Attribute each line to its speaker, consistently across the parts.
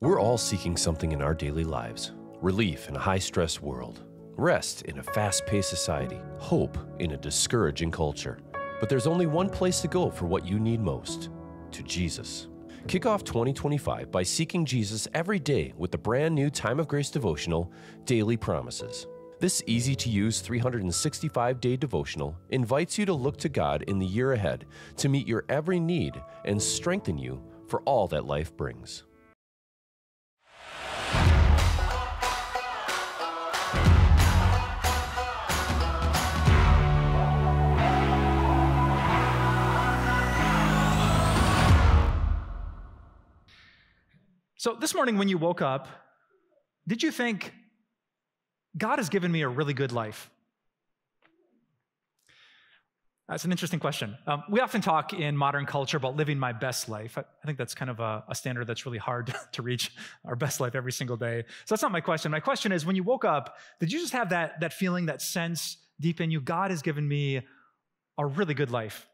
Speaker 1: We're all seeking something in our daily lives. Relief in a high-stress world. Rest in a fast-paced society. Hope in a discouraging culture. But there's only one place to go for what you need most. To Jesus. Kick off 2025 by seeking Jesus every day with the brand new Time of Grace devotional, Daily Promises. This easy-to-use 365-day devotional invites you to look to God in the year ahead to meet your every need and strengthen you for all that life brings.
Speaker 2: So this morning when you woke up, did you think, God has given me a really good life? That's an interesting question. We often talk in modern culture about living my best life. I think that's kind of a standard that's really hard to reach, our best life every single day. So that's not my question. My question is, when you woke up, did you just have that feeling, that sense deep in you, God has given me a really good life?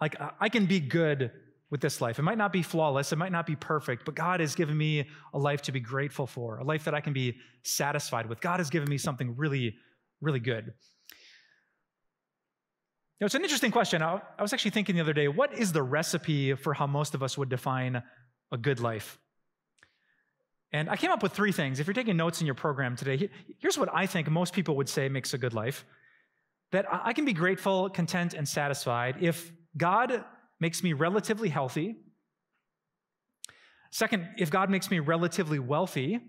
Speaker 2: Like, I can be good with this life. It might not be flawless, it might not be perfect, but God has given me a life to be grateful for, a life that I can be satisfied with. God has given me something really, really good. It's an interesting question. I was actually thinking the other day, what is the recipe for how most of us would define a good life? And I came up with three things. If you're taking notes in your program today, here's what I think most people would say makes a good life. That I can be grateful, content, and satisfied if God makes me relatively healthy. Second, if God makes me relatively wealthy.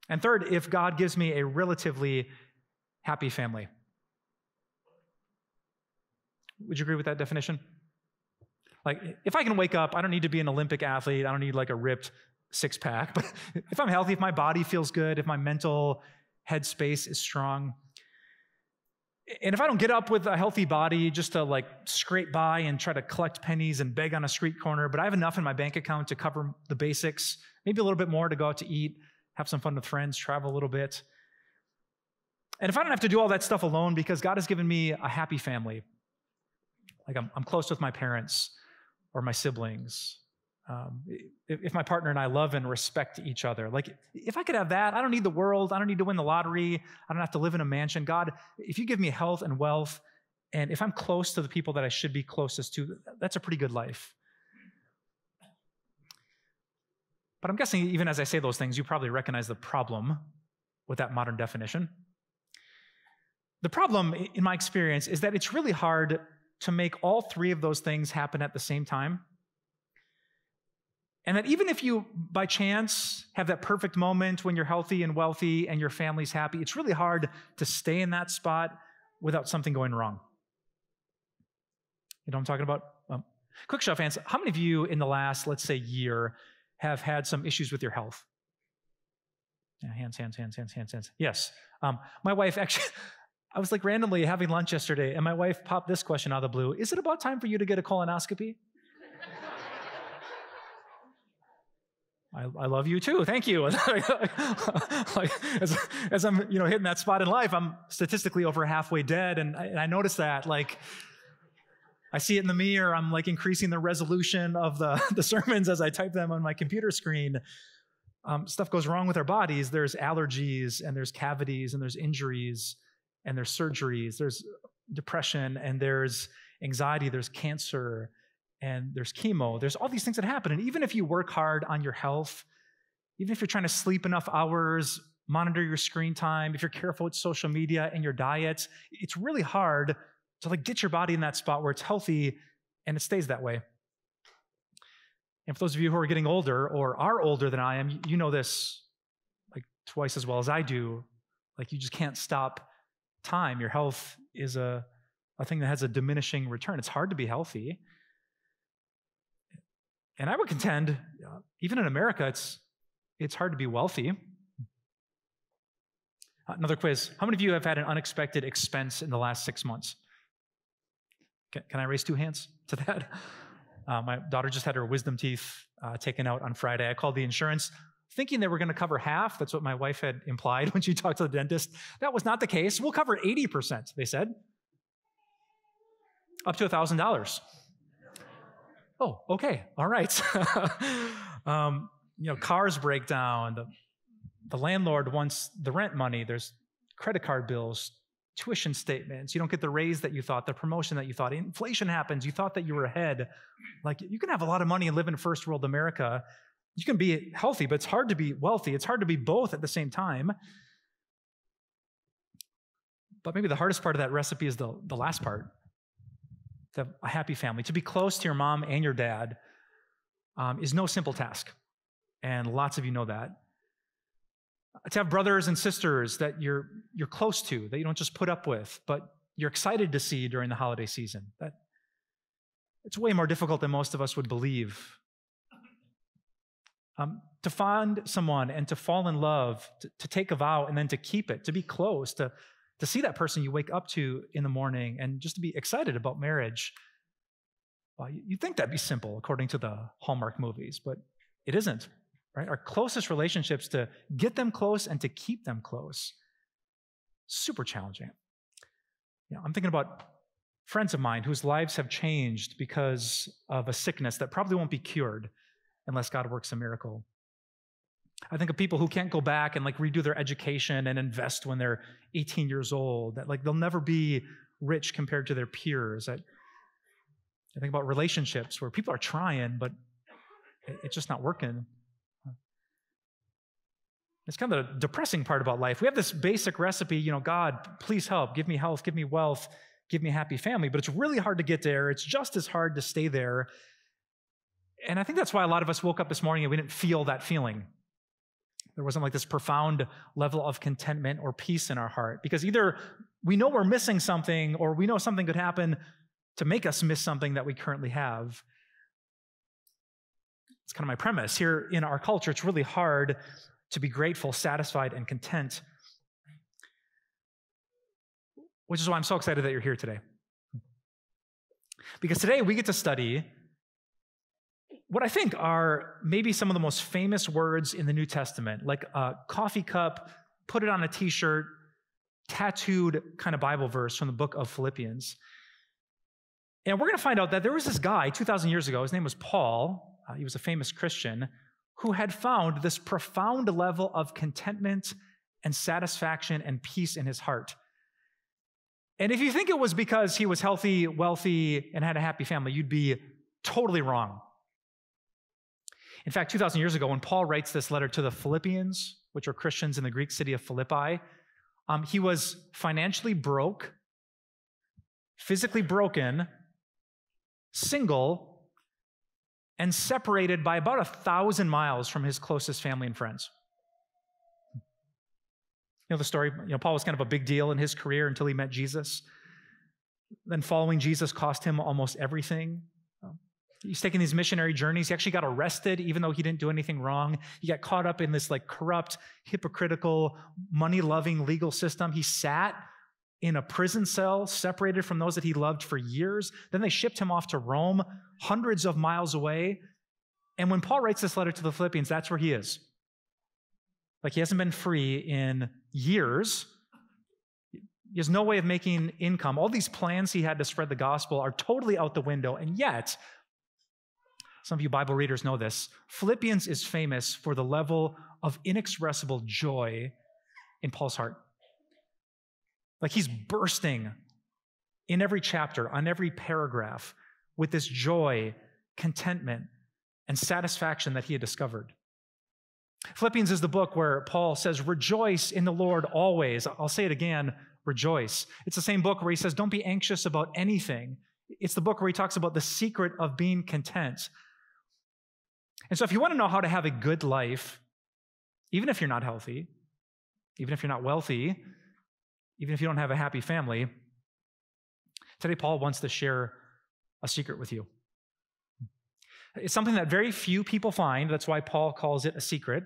Speaker 2: And third, if God gives me a relatively happy family. Would you agree with that definition? Like, if I can wake up, I don't need to be an Olympic athlete, I don't need like a ripped six-pack, but if I'm healthy, if my body feels good, if my mental headspace is strong, and if I don't get up with a healthy body just to like scrape by and try to collect pennies and beg on a street corner, but I have enough in my bank account to cover the basics, maybe a little bit more to go out to eat, have some fun with friends, travel a little bit. And if I don't have to do all that stuff alone because God has given me a happy family, like I'm close with my parents or my siblings, if my partner and I love and respect each other, like if I could have that, I don't need the world, I don't need to win the lottery, I don't have to live in a mansion. God, if you give me health and wealth, and if I'm close to the people that I should be closest to, that's a pretty good life. But I'm guessing even as I say those things, you probably recognize the problem with that modern definition. The problem, in my experience, is that it's really hard to make all three of those things happen at the same time. And that even if you, by chance, have that perfect moment when you're healthy and wealthy and your family's happy, it's really hard to stay in that spot without something going wrong. You know what I'm talking about? Quick show of hands. How many of you in the last, let's say, year have had some issues with your health? Yeah, hands. Yes. My wife actually, I was like randomly having lunch yesterday, and my wife popped this question out of the blue. Is it about time for you to get a colonoscopy? I love you too. Thank you. Like, as I'm hitting that spot in life, I'm statistically over halfway dead, and I notice that. Like, I see it in the mirror. I'm like increasing the resolution of the sermons as I type them on my computer screen. Stuff goes wrong with our bodies. There's allergies, and there's cavities, and there's injuries, and there's surgeries. There's depression, and there's anxiety. There's cancer. And there's chemo, there's all these things that happen. And even if you work hard on your health, even if you're trying to sleep enough hours, monitor your screen time, if you're careful with social media and your diet, it's really hard to like get your body in that spot where it's healthy and it stays that way. And for those of you who are getting older or are older than I am, you know this like twice as well as I do. Like, you just can't stop time. Your health is a thing that has a diminishing return. It's hard to be healthy. And I would contend, even in America, it's hard to be wealthy. Another quiz. How many of you have had an unexpected expense in the last 6 months? Can I raise two hands to that? My daughter just had her wisdom teeth taken out on Friday. I called the insurance thinking they were going to cover half. That's what my wife had implied when she talked to the dentist. That was not the case. We'll cover 80%, they said. Up to $1,000. Oh, okay, all right. Cars break down. The landlord wants the rent money. There's credit card bills, tuition statements. You don't get the raise that you thought, the promotion that you thought. Inflation happens. You thought that you were ahead. Like, you can have a lot of money and live in first world America. You can be healthy, but it's hard to be wealthy. It's hard to be both at the same time. But maybe the hardest part of that recipe is the last part. To have a happy family. To be close to your mom and your dad is no simple task. And lots of you know that. To have brothers and sisters that you're close to, that you don't just put up with, but you're excited to see during the holiday season. It's way more difficult than most of us would believe. To find someone and to fall in love, to take a vow and then to keep it, to be close, to see that person you wake up to in the morning and just to be excited about marriage. Well, you'd think that'd be simple according to the Hallmark movies, but it isn't. Right? Our closest relationships, to get them close and to keep them close, super challenging. I'm thinking about friends of mine whose lives have changed because of a sickness that probably won't be cured unless God works a miracle. I think of people who can't go back and redo their education and invest when they're 18 years old, that they'll never be rich compared to their peers. I think about relationships where people are trying, but it's just not working. It's kind of the depressing part about life. We have this basic recipe, God, please help, give me health, give me wealth, give me a happy family, but it's really hard to get there. It's just as hard to stay there. And I think that's why a lot of us woke up this morning and we didn't feel that feeling. There wasn't this profound level of contentment or peace in our heart, because either we know we're missing something or we know something could happen to make us miss something that we currently have. It's kind of my premise. Here in our culture, it's really hard to be grateful, satisfied, and content, which is why I'm so excited that you're here today. Because today we get to study what I think are maybe some of the most famous words in the New Testament, like a coffee cup, put it on a t-shirt, tattooed kind of Bible verse from the book of Philippians. And we're going to find out that there was this guy 2,000 years ago, his name was Paul, he was a famous Christian, who had found this profound level of contentment and satisfaction and peace in his heart. And if you think it was because he was healthy, wealthy, and had a happy family, you'd be totally wrong. In fact, 2,000 years ago, when Paul writes this letter to the Philippians, which are Christians in the Greek city of Philippi, he was financially broke, physically broken, single, and separated by about 1,000 miles from his closest family and friends. The story, Paul was kind of a big deal in his career until he met Jesus. Then following Jesus cost him almost everything. He's taking these missionary journeys. He actually got arrested even though he didn't do anything wrong. He got caught up in this corrupt, hypocritical, money-loving legal system. He sat in a prison cell, separated from those that he loved for years. Then they shipped him off to Rome, hundreds of miles away. And when Paul writes this letter to the Philippians, that's where he is. He hasn't been free in years. He has no way of making income. All these plans he had to spread the gospel are totally out the window. And yet, some of you Bible readers know this, Philippians is famous for the level of inexpressible joy in Paul's heart. He's bursting in every chapter, on every paragraph, with this joy, contentment, and satisfaction that he had discovered. Philippians is the book where Paul says, rejoice in the Lord always. I'll say it again, rejoice. It's the same book where he says, don't be anxious about anything. It's the book where he talks about the secret of being content. And so if you want to know how to have a good life, even if you're not healthy, even if you're not wealthy, even if you don't have a happy family, today Paul wants to share a secret with you. It's something that very few people find. That's why Paul calls it a secret.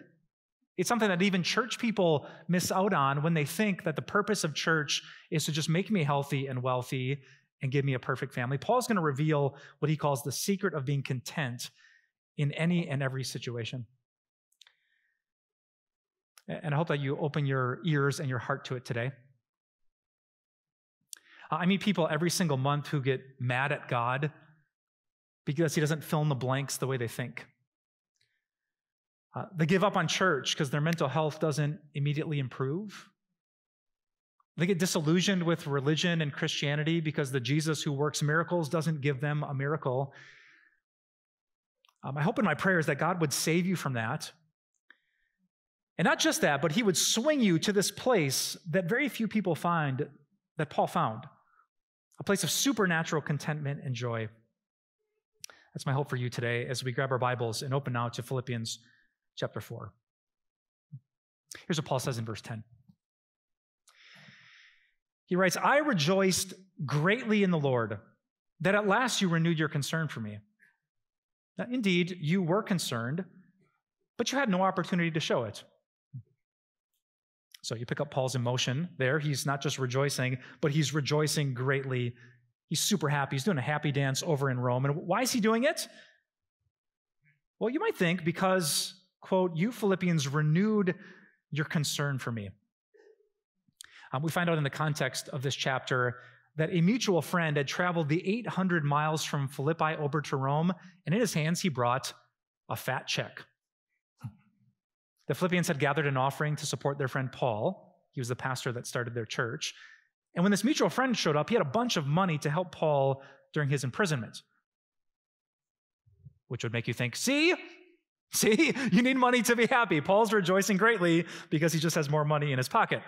Speaker 2: It's something that even church people miss out on when they think that the purpose of church is to just make me healthy and wealthy and give me a perfect family. Paul's going to reveal what he calls the secret of being content in any and every situation. And I hope that you open your ears and your heart to it today. I meet people every single month who get mad at God because he doesn't fill in the blanks the way they think. They give up on church because their mental health doesn't immediately improve. They get disillusioned with religion and Christianity because the Jesus who works miracles doesn't give them a miracle. My hope and my prayer is that God would save you from that. And not just that, but he would swing you to this place that very few people find, that Paul found, a place of supernatural contentment and joy. That's my hope for you today as we grab our Bibles and open now to Philippians chapter 4. Here's what Paul says in verse 10. He writes, I rejoiced greatly in the Lord that at last you renewed your concern for me. Now, indeed, you were concerned, but you had no opportunity to show it. So you pick up Paul's emotion there. He's not just rejoicing, but he's rejoicing greatly. He's super happy. He's doing a happy dance over in Rome. And why is he doing it? Well, you might think because, quote, you Philippians renewed your concern for me. We find out in the context of this chapter that a mutual friend had traveled the 800 miles from Philippi over to Rome, and in his hands he brought a fat check. The Philippians had gathered an offering to support their friend Paul. He was the pastor that started their church. And when this mutual friend showed up, he had a bunch of money to help Paul during his imprisonment, which would make you think, see, you need money to be happy. Paul's rejoicing greatly because he just has more money in his pocket.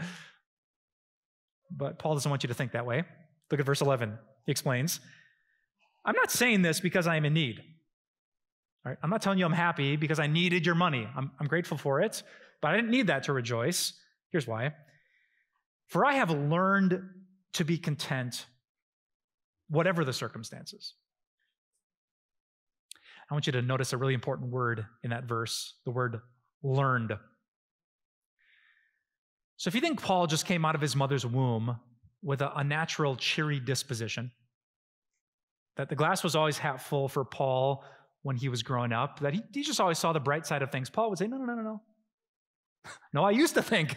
Speaker 2: But Paul doesn't want you to think that way. Look at verse 11. He explains, I'm not saying this because I am in need. All right? I'm not telling you I'm happy because I needed your money. I'm grateful for it, but I didn't need that to rejoice. Here's why. For I have learned to be content, whatever the circumstances. I want you to notice a really important word in that verse, the word learned. So if you think Paul just came out of his mother's womb with a natural cheery disposition, that the glass was always half full for Paul when he was growing up, that he just always saw the bright side of things, Paul would say, no. No, I used to think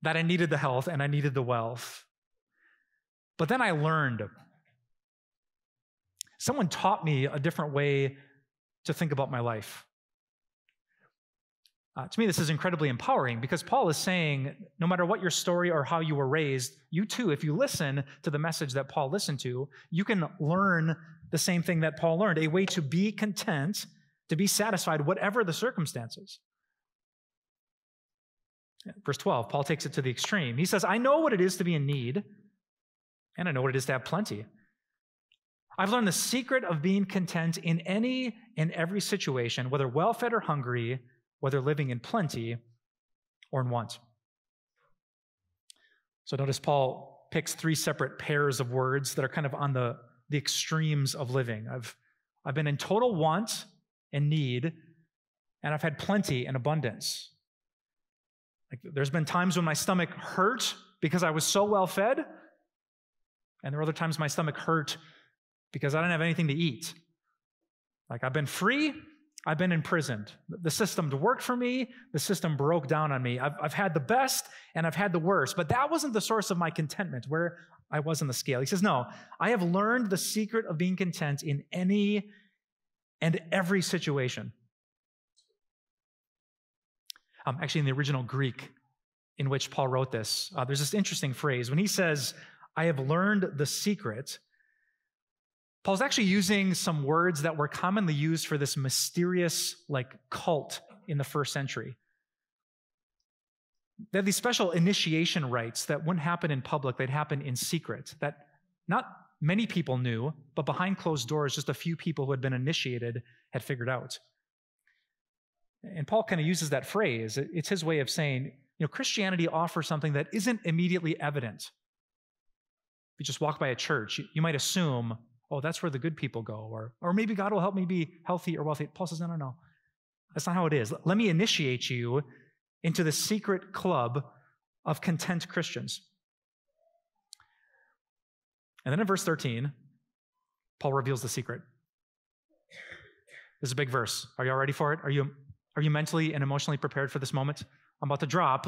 Speaker 2: that I needed the health and I needed the wealth. But then I learned. Someone taught me a different way to think about my life. To me, this is incredibly empowering because Paul is saying, no matter what your story or how you were raised, you too, if you listen to the message that Paul listened to, you can learn the same thing that Paul learned, a way to be content, to be satisfied, whatever the circumstances. Verse 12, Paul takes it to the extreme. He says, I know what it is to be in need, and I know what it is to have plenty. I've learned the secret of being content in any and every situation, whether well-fed or hungry, whether living in plenty or in want. So notice Paul picks three separate pairs of words that are kind of on the extremes of living. I've been in total want and need, and I've had plenty and abundance. Like there's been times when my stomach hurt because I was so well fed, and there were other times my stomach hurt because I didn't have anything to eat. Like I've been free, I've been imprisoned. The system worked for me, the system broke down on me. I've had the best and I've had the worst, but that wasn't the source of my contentment, where I was on the scale. He says, no, I have learned the secret of being content in any and every situation. Actually, in the original Greek in which Paul wrote this, there's this interesting phrase. When he says, I have learned the secret, Paul's actually using some words that were commonly used for this mysterious, cult in the first century. They had these special initiation rites that wouldn't happen in public, they'd happen in secret, that not many people knew, but behind closed doors, just a few people who had been initiated had figured out. And Paul kind of uses that phrase. It's his way of saying, Christianity offers something that isn't immediately evident. If you just walk by a church, you might assume, oh, that's where the good people go, or maybe God will help me be healthy or wealthy. Paul says, no. That's not how it is. Let me initiate you into the secret club of content Christians. And then in verse 13, Paul reveals the secret. This is a big verse. Are you all ready for it? Are you mentally and emotionally prepared for this moment? I'm about to drop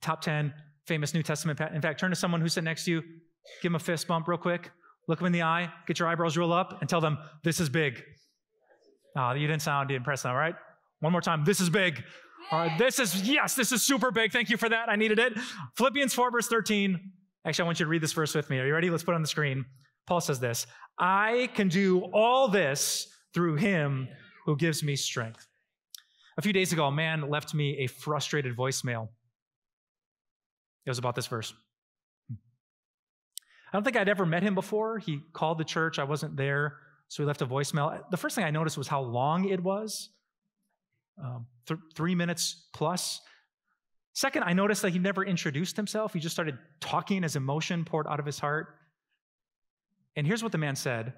Speaker 2: top 10 famous New Testament. In fact, turn to someone who's sitting next to you, give him a fist bump real quick. Look them in the eye, get your eyebrows rolled up, and tell them, this is big. Oh, you didn't sound impressed now, right? One more time, this is big. All right, this is super big. Thank you for that. I needed it. Philippians 4, verse 13. Actually, I want you to read this verse with me. Are you ready? Let's put it on the screen. Paul says this, I can do all this through him who gives me strength. A few days ago, a man left me a frustrated voicemail. It was about this verse. I don't think I'd ever met him before. He called the church. I wasn't there, so he left a voicemail. The first thing I noticed was how long it was, 3 minutes plus. Second, I noticed that he never introduced himself. He just started talking as emotion poured out of his heart. And here's what the man said.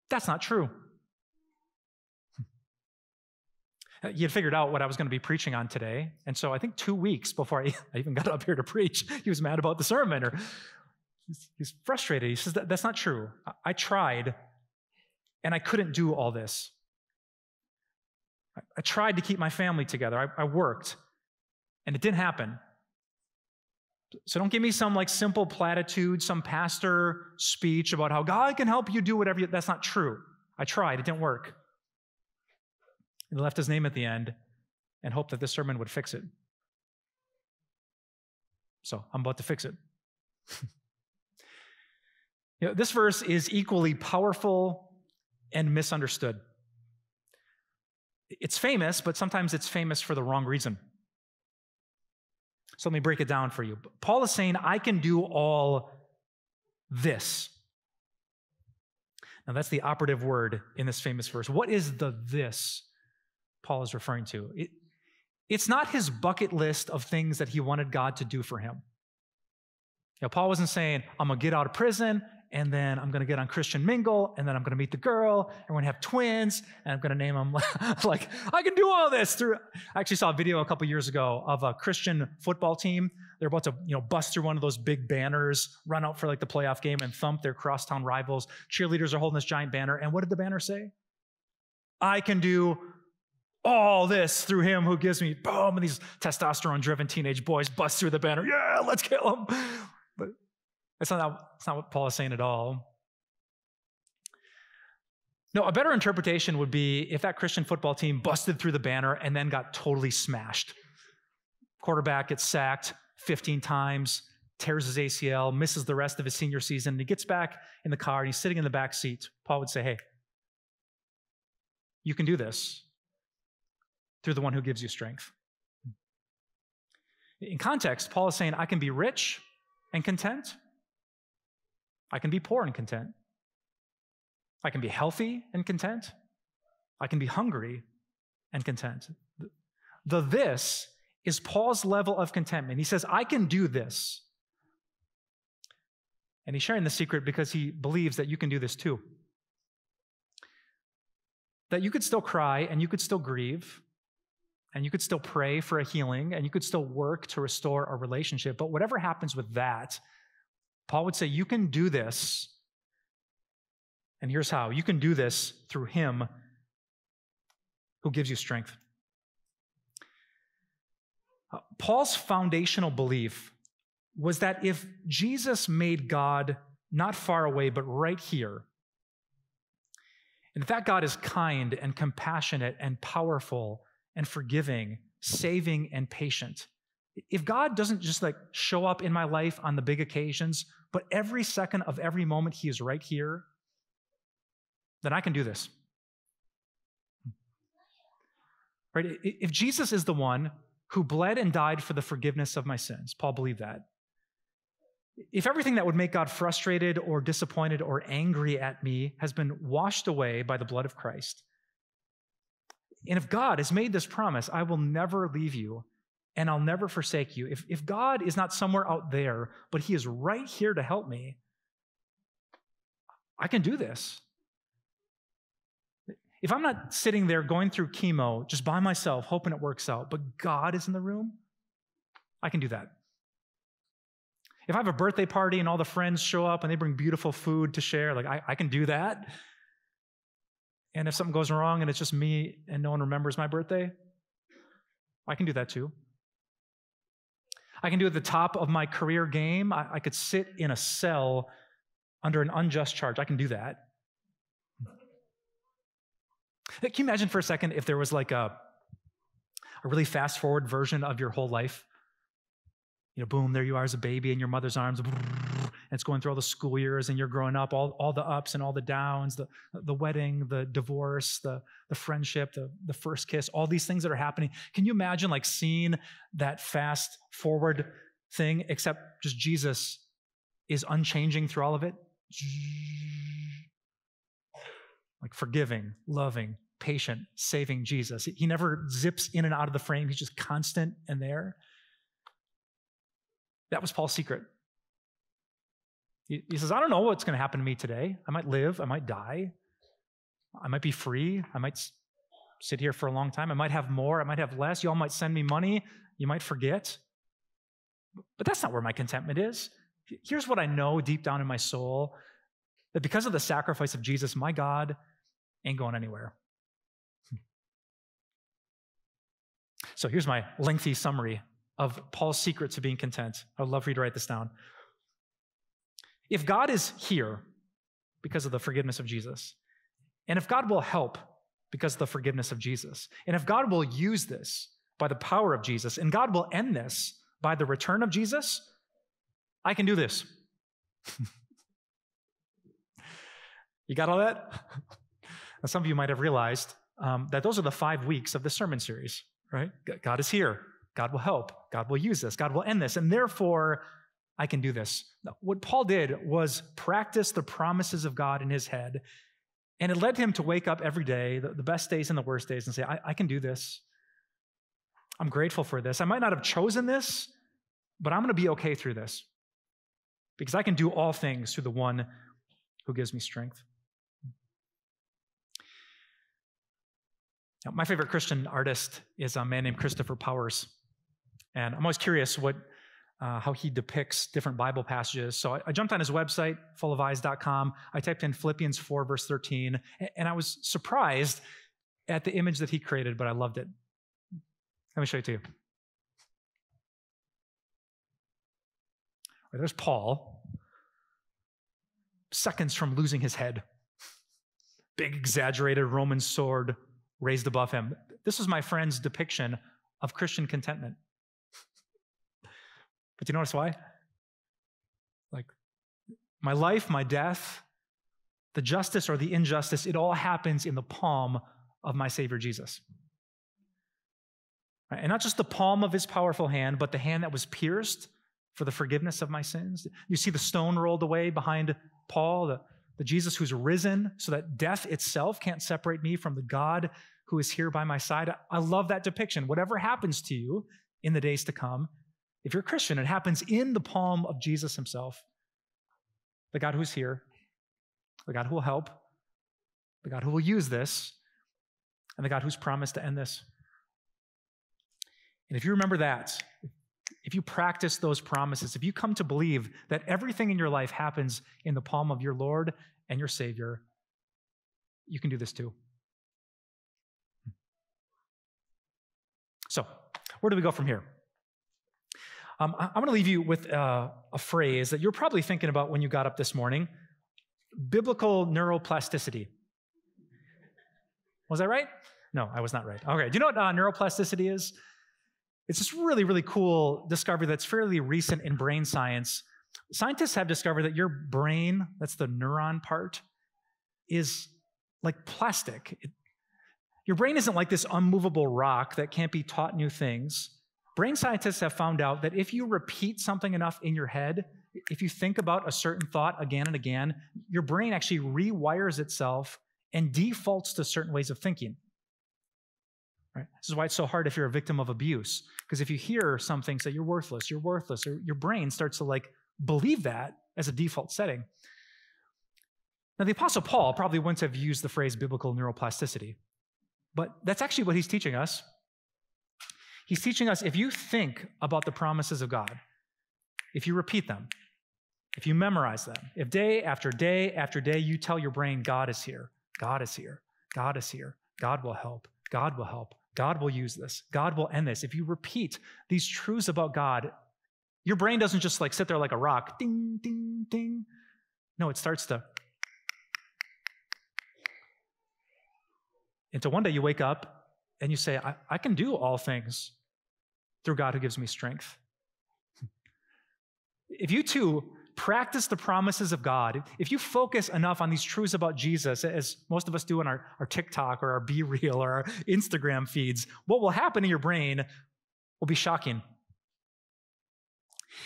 Speaker 2: That's not true. He had figured out what I was going to be preaching on today. And so I think 2 weeks before I even got up here to preach, he was mad about the sermon, or he's frustrated. He says, that's not true. I tried, and I couldn't do all this. I tried to keep my family together. I worked, and it didn't happen. So don't give me some simple platitude, some pastor speech about how God can help you do whatever. That's not true. I tried. It didn't work. He left his name at the end and hoped that this sermon would fix it. So I'm about to fix it. This verse is equally powerful and misunderstood. It's famous, but sometimes it's famous for the wrong reason. So let me break it down for you. Paul is saying, I can do all this. Now that's the operative word in this famous verse. What is the this Paul is referring to? It's not his bucket list of things that he wanted God to do for him. Paul wasn't saying, I'm going to get out of prison, and then I'm going to get on Christian Mingle, and then I'm going to meet the girl, and we're going to have twins, and I'm going to name them I can do all this. I actually saw a video a couple years ago of a Christian football team. They're about to bust through one of those big banners, run out for the playoff game, and thump their crosstown rivals. Cheerleaders are holding this giant banner, and what did the banner say? I can do all this through him who gives me, boom, and these testosterone-driven teenage boys bust through the banner. Yeah, let's kill him. But it's not what Paul is saying at all. No, a better interpretation would be if that Christian football team busted through the banner and then got totally smashed. Quarterback gets sacked 15 times, tears his ACL, misses the rest of his senior season, and he gets back in the car and he's sitting in the back seat. Paul would say, hey, you can do this through the one who gives you strength. In context, Paul is saying, I can be rich and content. I can be poor and content. I can be healthy and content. I can be hungry and content. The this is Paul's level of contentment. He says, I can do this. And he's sharing the secret because he believes that you can do this too. That you could still cry and you could still grieve and you could still pray for a healing and you could still work to restore a relationship. But whatever happens with that, Paul would say, you can do this. And here's how. You can do this through him who gives you strength. Paul's foundational belief was that if Jesus made God not far away, but right here, and if that God is kind and compassionate and powerful and forgiving, saving and patient, if God doesn't just show up in my life on the big occasions, but every second of every moment he is right here, then I can do this. Right? If Jesus is the one who bled and died for the forgiveness of my sins, Paul believed that. If everything that would make God frustrated or disappointed or angry at me has been washed away by the blood of Christ, and if God has made this promise, I will never leave you and I'll never forsake you. If God is not somewhere out there, but he is right here to help me, I can do this. If I'm not sitting there going through chemo just by myself, hoping it works out, but God is in the room, I can do that. If I have a birthday party and all the friends show up and they bring beautiful food to share, I can do that. And if something goes wrong and it's just me and no one remembers my birthday, I can do that too. I can do it at the top of my career game. I could sit in a cell under an unjust charge. I can do that. Can you imagine for a second if there was like a really fast forward version of your whole life? Boom, there you are as a baby in your mother's arms, and it's going through all the school years, and you're growing up, all the ups and all the downs, the wedding, the divorce, the friendship, the first kiss, all these things that are happening. Can you imagine like seeing that fast forward thing, except just Jesus is unchanging through all of it? Like forgiving, loving, patient, saving Jesus. He never zips in and out of the frame. He's just constant and there. That was Paul's secret. He says, I don't know what's going to happen to me today. I might live. I might die. I might be free. I might sit here for a long time. I might have more. I might have less. You all might send me money. You might forget. But that's not where my contentment is. Here's what I know deep down in my soul, that because of the sacrifice of Jesus, my God ain't going anywhere. So here's my lengthy summary of Paul's secret to being content. I would love for you to write this down. If God is here because of the forgiveness of Jesus, and if God will help because of the forgiveness of Jesus, and if God will use this by the power of Jesus, and God will end this by the return of Jesus, I can do this. You got all that? Now, some of you might have realized that those are the 5 weeks of the sermon series, right? God is here. God will help. God will use this. God will end this. And therefore, I can do this. Now, what Paul did was practice the promises of God in his head. And it led him to wake up every day, the best days and the worst days, and say, I can do this. I'm grateful for this. I might not have chosen this, but I'm going to be okay through this. Because I can do all things through the one who gives me strength. Now, my favorite Christian artist is a man named Christopher Powers. And I'm always curious how he depicts different Bible passages. So I jumped on his website, fullofeyes.com. I typed in Philippians 4, verse 13, and I was surprised at the image that he created, but I loved it. Let me show it to you. There's Paul, seconds from losing his head. Big, exaggerated Roman sword raised above him. This is my friend's depiction of Christian contentment. But do you notice why? Like, my life, my death, the justice or the injustice, it all happens in the palm of my Savior Jesus. Right? And not just the palm of his powerful hand, but the hand that was pierced for the forgiveness of my sins. You see the stone rolled away behind Paul, the Jesus who's risen so that death itself can't separate me from the God who is here by my side. I love that depiction. Whatever happens to you in the days to come, if you're a Christian, it happens in the palm of Jesus himself, the God who's here, the God who will help, the God who will use this, and the God who's promised to end this. And if you remember that, if you practice those promises, if you come to believe that everything in your life happens in the palm of your Lord and your Savior, you can do this too. So, where do we go from here? I'm going to leave you with a phrase that you're probably thinking about when you got up this morning: biblical neuroplasticity. Was I right? No, I was not right. Okay, do you know what neuroplasticity is? It's this really, really cool discovery that's fairly recent in brain science. Scientists have discovered that your brain, that's the neuron part, is like plastic. Your brain isn't like this unmovable rock that can't be taught new things. Brain scientists have found out that if you repeat something enough in your head, if you think about a certain thought again and again, your brain actually rewires itself and defaults to certain ways of thinking. Right? This is why it's so hard if you're a victim of abuse, because if you hear something say you're worthless, or your brain starts to believe that as a default setting. Now, the Apostle Paul probably wouldn't have used the phrase biblical neuroplasticity, but that's actually what he's teaching us. He's teaching us, if you think about the promises of God, if you repeat them, if you memorize them, if day after day after day you tell your brain, God is here, God is here, God is here, God will help, God will help, God will use this, God will end this. If you repeat these truths about God, your brain doesn't just sit there like a rock, ding, ding, ding. No, it starts to. Until one day you wake up and you say, I can do all things through God who gives me strength. If you too practice the promises of God, if you focus enough on these truths about Jesus, as most of us do in our TikTok or our Be Real or our Instagram feeds, what will happen in your brain will be shocking.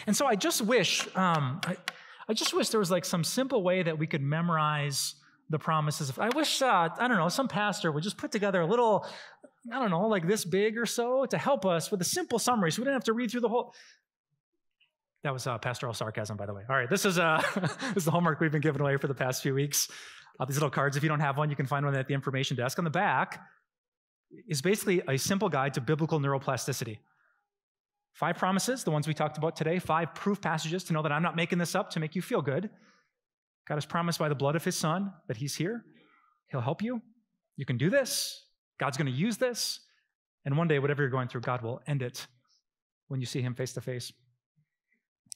Speaker 2: And so I just wish, there was like some simple way that we could memorize the promises. I wish, some pastor would just put together a little, like this big or so to help us with a simple summary so we don't have to read through the whole. That was pastoral sarcasm, by the way. All right, this is the homework we've been giving away for the past few weeks. These little cards, if you don't have one, you can find one at the information desk. On the back is basically a simple guide to biblical neuroplasticity. 5 promises, the ones we talked about today, 5 proof passages to know that I'm not making this up to make you feel good. God has promised by the blood of his son that he's here. He'll help you. You can do this. God's going to use this. And one day, whatever you're going through, God will end it when you see him face to face.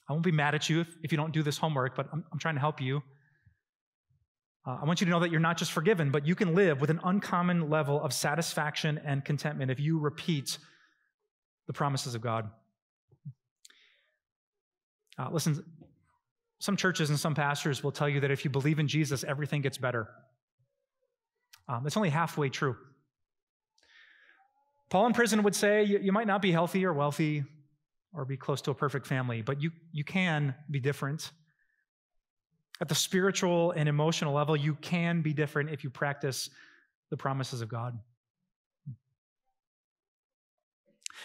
Speaker 2: I won't be mad at you if you don't do this homework, but I'm trying to help you. I want you to know that you're not just forgiven, but you can live with an uncommon level of satisfaction and contentment if you repeat the promises of God. Listen, some churches and some pastors will tell you that if you believe in Jesus, everything gets better. It's only halfway true. Paul in prison would say you might not be healthy or wealthy or be close to a perfect family, but you can be different. At the spiritual and emotional level, you can be different if you practice the promises of God.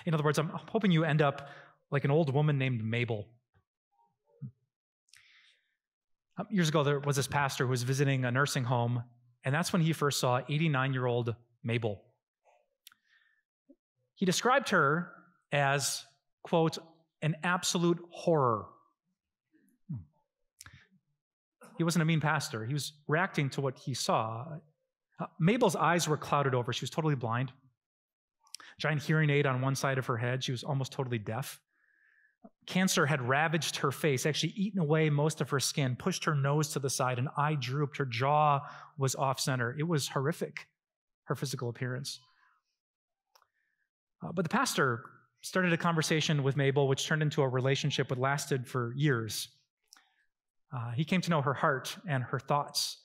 Speaker 2: In other words, I'm hoping you end up like an old woman named Mabel. Years ago, there was this pastor who was visiting a nursing home, and that's when he first saw 89-year-old Mabel. He described her as, quote, an absolute horror. He wasn't a mean pastor. He was reacting to what he saw. Mabel's eyes were clouded over. She was totally blind. Giant hearing aid on one side of her head. She was almost totally deaf. Cancer had ravaged her face, actually eaten away most of her skin, pushed her nose to the side, an eye drooped, her jaw was off center. It was horrific, her physical appearance. But the pastor started a conversation with Mabel, which turned into a relationship that lasted for years. He came to know her heart and her thoughts.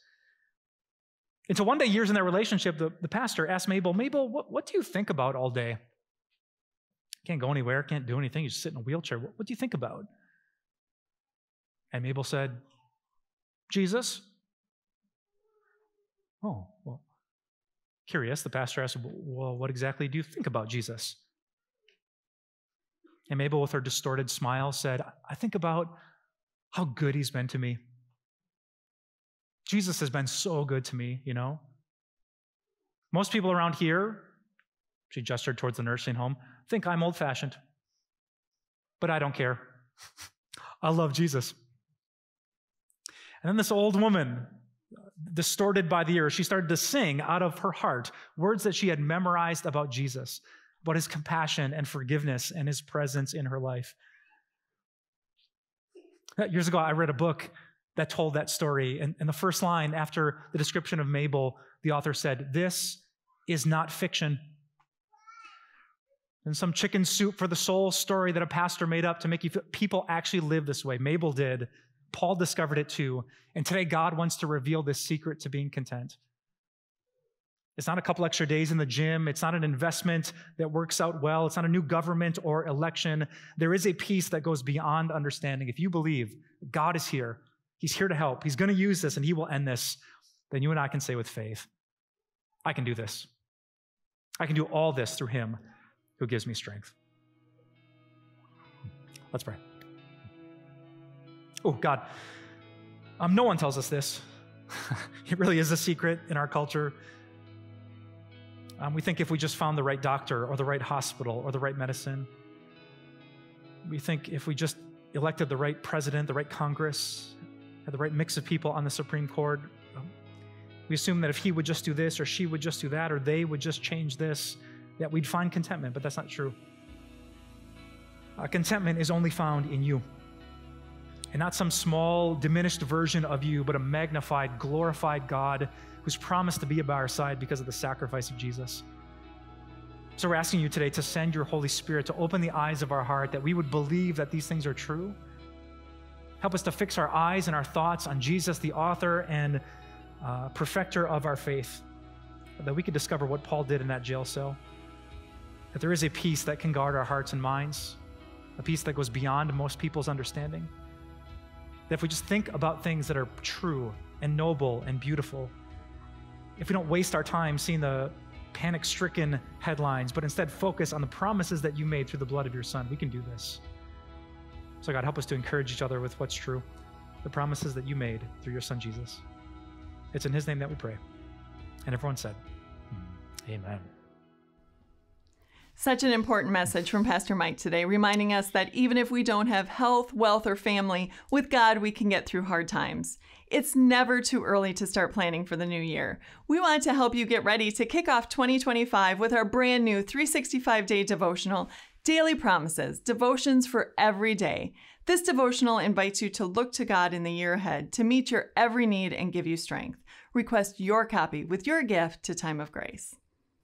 Speaker 2: Until one day, years in that relationship, the pastor asked Mabel, what do you think about all day? Can't go anywhere, can't do anything. You just sit in a wheelchair. What do you think about? And Mabel said, Jesus. Oh, well, curious. The pastor asked, well, what exactly do you think about Jesus? And Mabel, with her distorted smile, said, I think about how good he's been to me. Jesus has been so good to me, you know. Most people around here, she gestured towards the nursing home, think I'm old-fashioned. But I don't care. I love Jesus. And then this old woman, distorted by the ear, she started to sing out of her heart words that she had memorized about Jesus, about his compassion and forgiveness and his presence in her life. Years ago, I read a book that told that story. And the first line after the description of Mabel, the author said, "This is not fiction." And some chicken soup for the soul story that a pastor made up to make you feel people actually live this way. Mabel did. Paul discovered it too. And today God wants to reveal this secret to being content. It's not a couple extra days in the gym. It's not an investment that works out well. It's not a new government or election. There is a peace that goes beyond understanding. If you believe God is here, he's here to help, he's going to use this and he will end this, then you and I can say with faith, I can do this. I can do all this through him who gives me strength. Let's pray. Oh, God, no one tells us this. It really is a secret in our culture. We think if we just found the right doctor or the right hospital or the right medicine, we think if we just elected the right president, the right Congress, had the right mix of people on the Supreme Court, we assume that if he would just do this or she would just do that or they would just change this, that we'd find contentment, but that's not true. Contentment is only found in you. and not some small, diminished version of you, but a magnified, glorified God who's promised to be by our side because of the sacrifice of Jesus. So we're asking you today to send your Holy Spirit to open the eyes of our heart, that we would believe that these things are true. Help us to fix our eyes and our thoughts on Jesus, the author and perfecter of our faith, that we could discover what Paul did in that jail cell, that there is a peace that can guard our hearts and minds, a peace that goes beyond most people's understanding. That if we just think about things that are true and noble and beautiful, if we don't waste our time seeing the panic-stricken headlines, but instead focus on the promises that you made through the blood of your Son, we can do this. So God, help us to encourage each other with what's true, the promises that you made through your Son, Jesus. It's in his name that we pray. And everyone said, amen.
Speaker 3: Such an important message from Pastor Mike today, reminding us that even if we don't have health, wealth, or family, with God we can get through hard times. It's never too early to start planning for the new year. We want to help you get ready to kick off 2025 with our brand new 365-day devotional, Daily Promises, devotions for every day. This devotional invites you to look to God in the year ahead to meet your every need and give you strength. Request your copy with your gift to Time of Grace.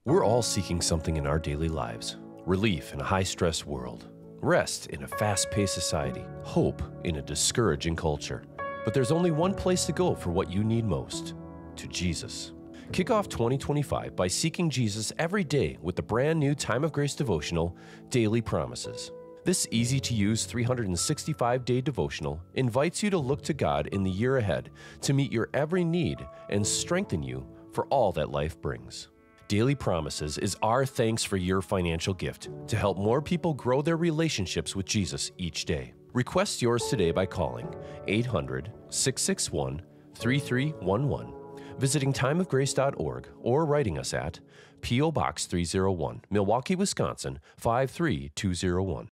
Speaker 1: We're all seeking something in our daily lives: relief in a high-stress world, rest in a fast-paced society, hope in a discouraging culture. But there's only one place to go for what you need most: to Jesus. Kick off 2025 by seeking Jesus every day with the brand new Time of Grace devotional, Daily Promises. This easy-to-use 365-day devotional invites you to look to God in the year ahead to meet your every need and strengthen you for all that life brings. Daily Promises is our thanks for your financial gift to help more people grow their relationships with Jesus each day. Request yours today by calling 800-661-3311, visiting timeofgrace.org, or writing us at P.O. Box 301, Milwaukee, Wisconsin 53201.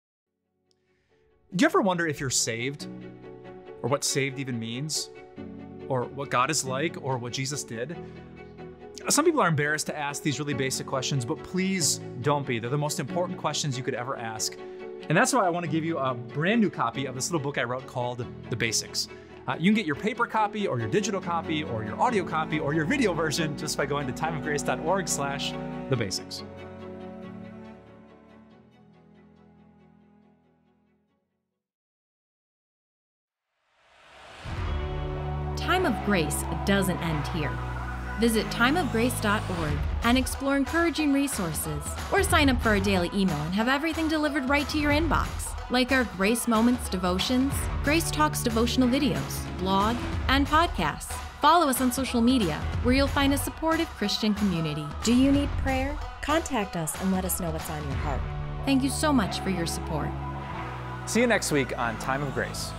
Speaker 2: Do you ever wonder if you're saved, or what saved even means, or what God is like, or what Jesus did? Some people are embarrassed to ask these really basic questions, but please don't be. They're the most important questions you could ever ask. And that's why I want to give you a brand new copy of this little book I wrote called The Basics. You can get your paper copy or your digital copy or your audio copy or your video version just by going to timeofgrace.org/thebasics.
Speaker 4: Time of Grace doesn't end here. Visit timeofgrace.org and explore encouraging resources, or sign up for a daily email and have everything delivered right to your inbox, like our Grace Moments devotions, Grace Talks devotional videos, blog, and podcasts. Follow us on social media, where you'll find a supportive Christian community.
Speaker 5: Do you need prayer? Contact us and let us know what's on your heart.
Speaker 4: Thank you so much for your support.
Speaker 2: See you next week on Time of Grace.